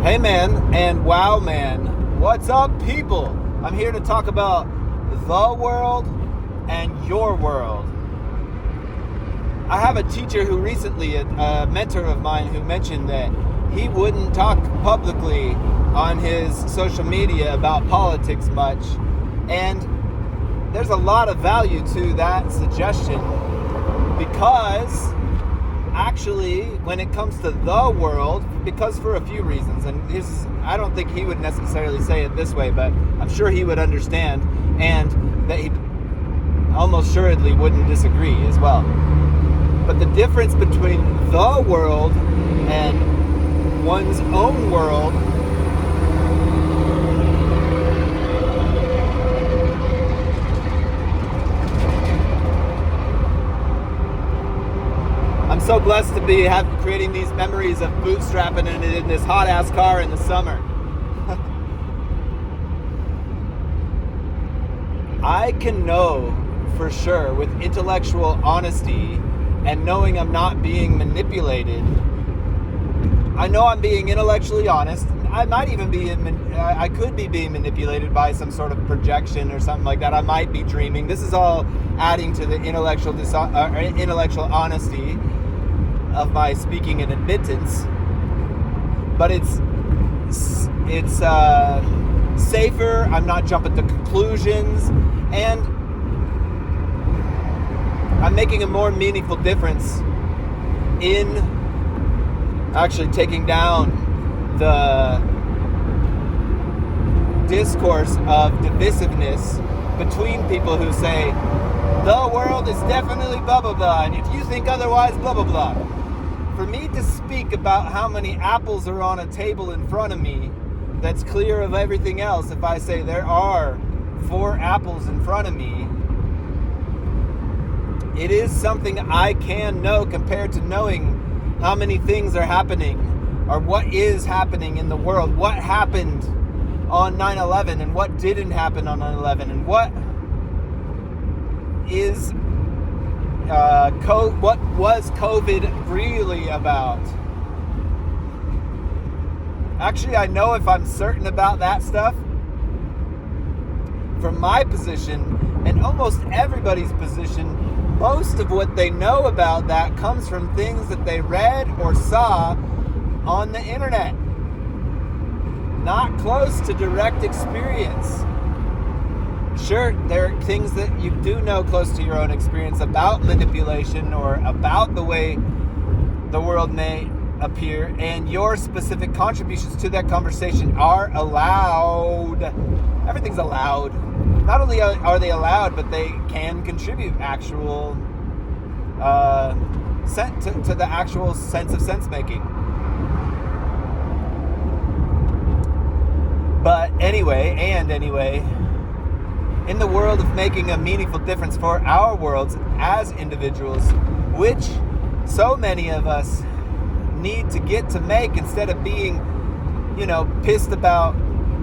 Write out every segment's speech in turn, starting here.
Hey man and wow man, what's up people? I'm here to talk about the world and your world. I have a teacher who recently, a mentor of mine, who mentioned that he wouldn't talk publicly on his social media about politics much, and there's a lot of value to that suggestion because actually, when it comes to the world, because for a few reasons, and I don't think he would necessarily say it this way, but I'm sure he would understand, and that he almost assuredly wouldn't disagree as well. But the difference between the world and one's own world I'm so blessed to be creating these memories of bootstrapping it in this hot ass car in the summer. I can know for sure with intellectual honesty and knowing I'm not being manipulated. I know I'm being intellectually honest. I might even be, I could be being manipulated by some sort of projection or something like that. I might be dreaming. This is all adding to the intellectual honesty of my speaking and admittance, but it's safer. I'm not jumping to conclusions, and I'm making a more meaningful difference in actually taking down the discourse of divisiveness between people who say the world is definitely blah blah blah, and if you think otherwise, blah blah blah. For me to speak about how many apples are on a table in front of me that's clear of everything else, if I say there are 4 apples in front of me, it is something I can know compared to knowing how many things are happening or what is happening in the world, what happened on 9/11 and what didn't happen on 9/11, and what is what was COVID really about. Actually, I know if I'm certain about that stuff, from my position and almost everybody's position, most of what they know about that comes from things that they read or saw on the internet, not close to direct experience. Sure, there are things that you do know close to your own experience about manipulation or about the way the world may appear, and your specific contributions to that conversation are allowed. Everything's allowed. Not only are they allowed, but they can contribute actual to the actual sense of sense making. But anyway, in the world of making a meaningful difference for our worlds as individuals, which so many of us need to get to make, instead of being, pissed about,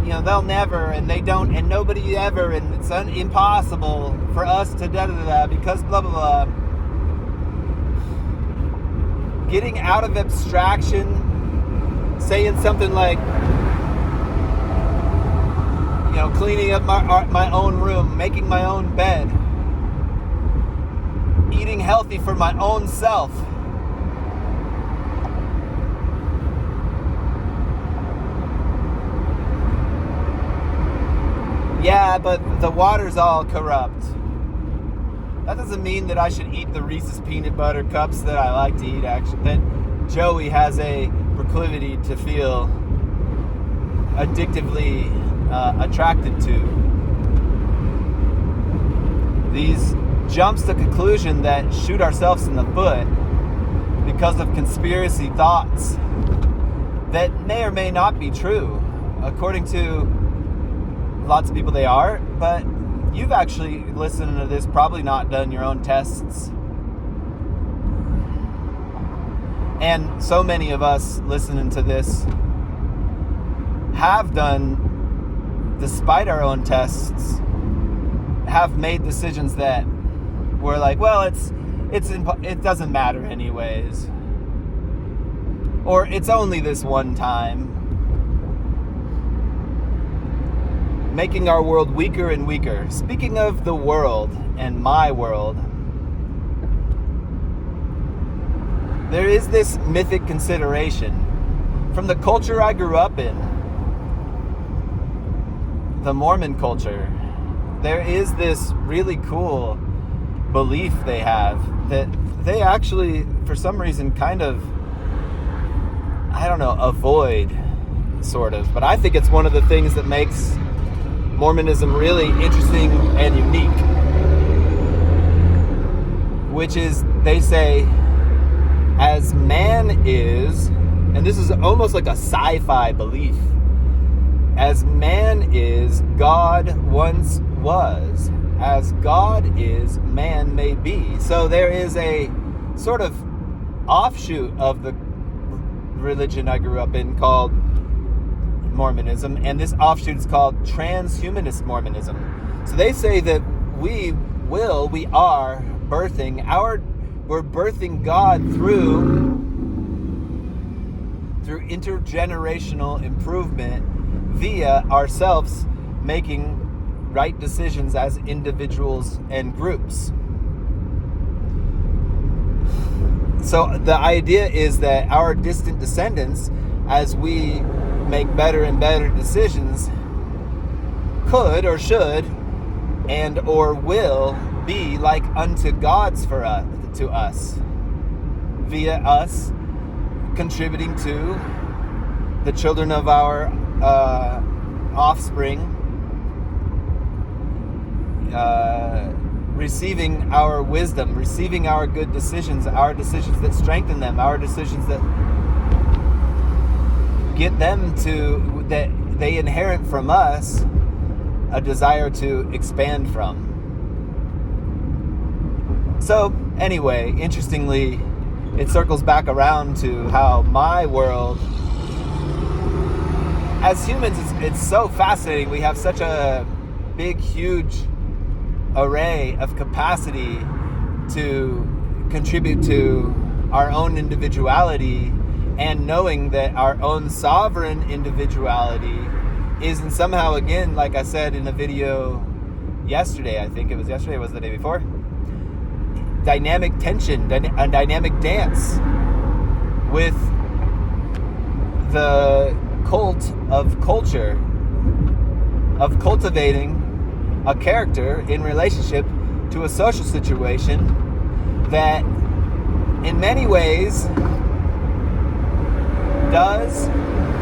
they'll never, and they don't, and nobody ever, and it's impossible for us to da-da-da-da because blah, blah, blah. Getting out of abstraction, saying something like, cleaning up my own room, making my own bed, eating healthy for my own self. Yeah, but the water's all corrupt. That doesn't mean that I should eat the Reese's peanut butter cups that I like to eat, actually, that Joey has a proclivity to feel addictively attracted to. These jumps to conclusion that shoot ourselves in the foot because of conspiracy thoughts that may or may not be true. According to lots of people, they are, but you've actually listened to this, probably not done your own tests. And so many of us listening to this have done, despite our own tests, have made decisions that were like, well, it doesn't matter anyways, or it's only this one time. making our world weaker and weaker. Speaking of the world and my world, there is this mythic consideration from the culture I grew up in, the Mormon culture. There is this really cool belief they have that they actually, for some reason, kind of, avoid, sort of. But I think it's one of the things that makes Mormonism really interesting and unique, which is, they say, as man is, and this is almost like a sci-fi belief, as man is, God once was. As God is, man may be. So there is a sort of offshoot of the religion I grew up in called Mormonism, and this offshoot is called transhumanist Mormonism. So they say that we're birthing God through intergenerational improvement via ourselves making right decisions as individuals and groups. So the idea is that our distant descendants, as we make better and better decisions, could or should and or will be like unto gods to us, via us contributing to the children of our offspring, receiving our wisdom, receiving our good decisions, our decisions that strengthen them, our decisions that get them to, that they inherit from us a desire to expand from. So anyway, interestingly, it circles back around to how my world, as humans, it's so fascinating. We have such a big, huge array of capacity to contribute to our own individuality, and knowing that our own sovereign individuality is, and somehow, again, like I said in a video yesterday, I think it was yesterday, was the day before, dynamic tension, a dynamic dance with the cult of culture, of cultivating a character in relationship to a social situation that in many ways does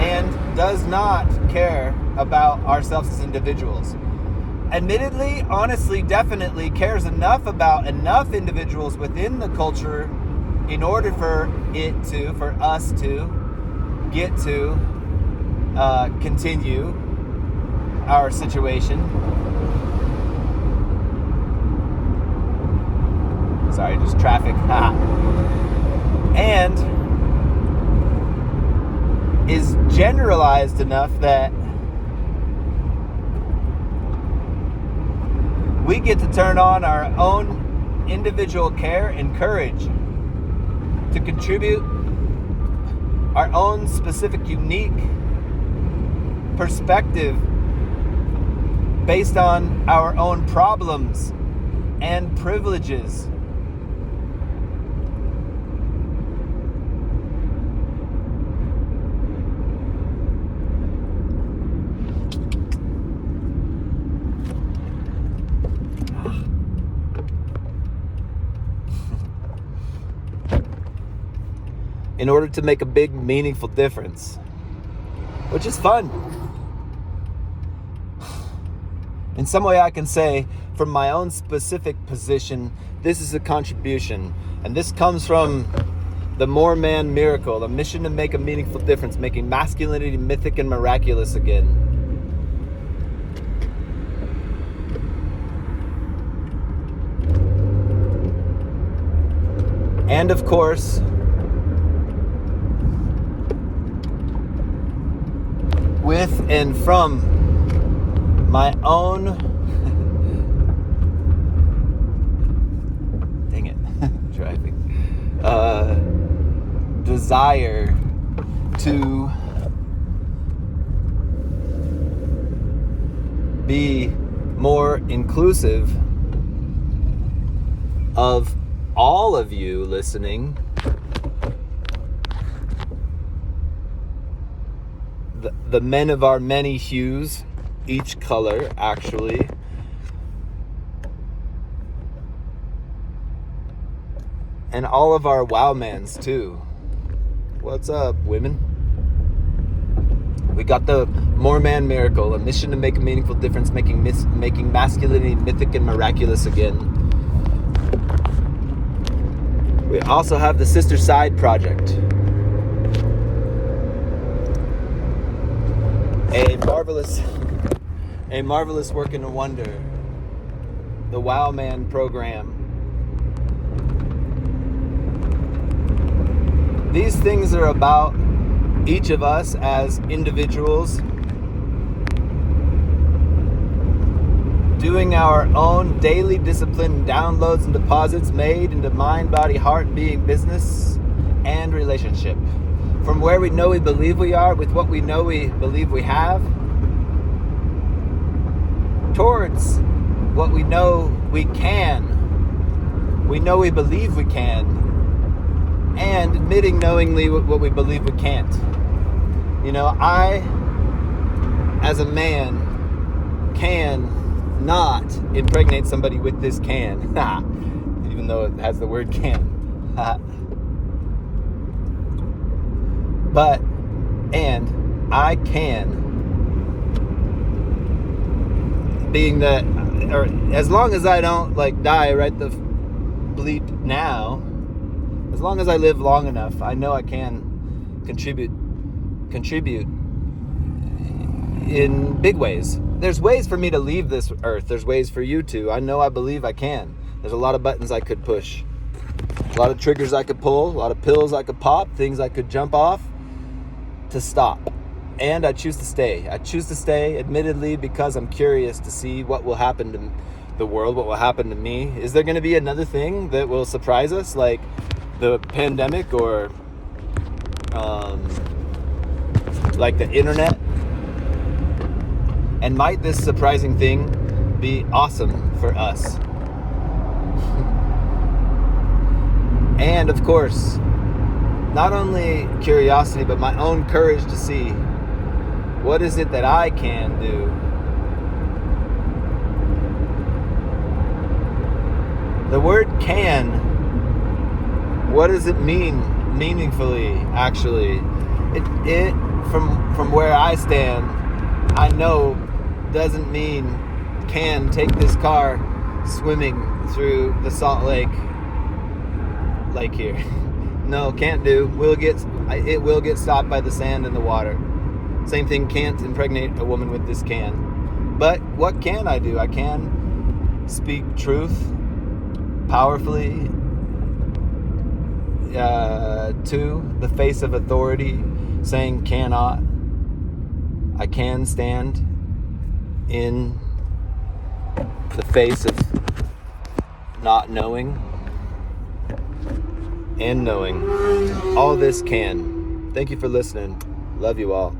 and does not care about ourselves as individuals. Admittedly, honestly, definitely cares enough about enough individuals within the culture in order for us to get to continue our situation. Sorry, just traffic. And is generalized enough that we get to turn on our own individual care and courage to contribute our own specific, unique perspective based on our own problems and privileges. In order to make a big, meaningful difference, which is fun. In some way, I can say, from my own specific position, this is a contribution. And this comes from the Mormon miracle, the mission to make a meaningful difference, making masculinity mythic and miraculous again. And of course, with and from my own dang it driving desire to be more inclusive of all of you listening, the men of our many hues, each color actually, and all of our wow mans too. What's up, women? We got the More Man Miracle, a mission to make a meaningful difference, making masculinity mythic and miraculous again. We also have the Sister Side Project, a marvelous work and a wonder, the Wow Man program. These things are about each of us as individuals doing our own daily discipline downloads and deposits made into mind, body, heart, being, business, and relationship. From where we know we believe we are, with what we know we believe we have, towards what we know we can, we know we believe we can, and admitting knowingly what we believe we can't. You know, I, as a man, can not impregnate somebody with this can, even though it has the word can. But, and I can, being that, or as long as I don't die right the bleep now, as long as I live long enough, I know I can contribute in big ways. There's ways for me to leave this earth. There's ways for you to. I believe I can. There's a lot of buttons I could push. A lot of triggers I could pull. A lot of pills I could pop. Things I could jump off to stop. And I choose to stay. I choose to stay, admittedly, because I'm curious to see what will happen to the world, what will happen to me. Is there going to be another thing that will surprise us, like the pandemic or like the internet? And might this surprising thing be awesome for us? And of course, not only curiosity, but my own courage to see what is it that I can do. The word can, what does it mean meaningfully, actually? It from where I stand, I know doesn't mean can take this car swimming through the Salt Lake here. No, can't do. It will get stopped by the sand and the water. Same thing, can't impregnate a woman with this can. But what can I do? I can speak truth powerfully to the face of authority, saying cannot. I can stand in the face of not knowing and knowing. All this can. Thank you for listening. Love you all.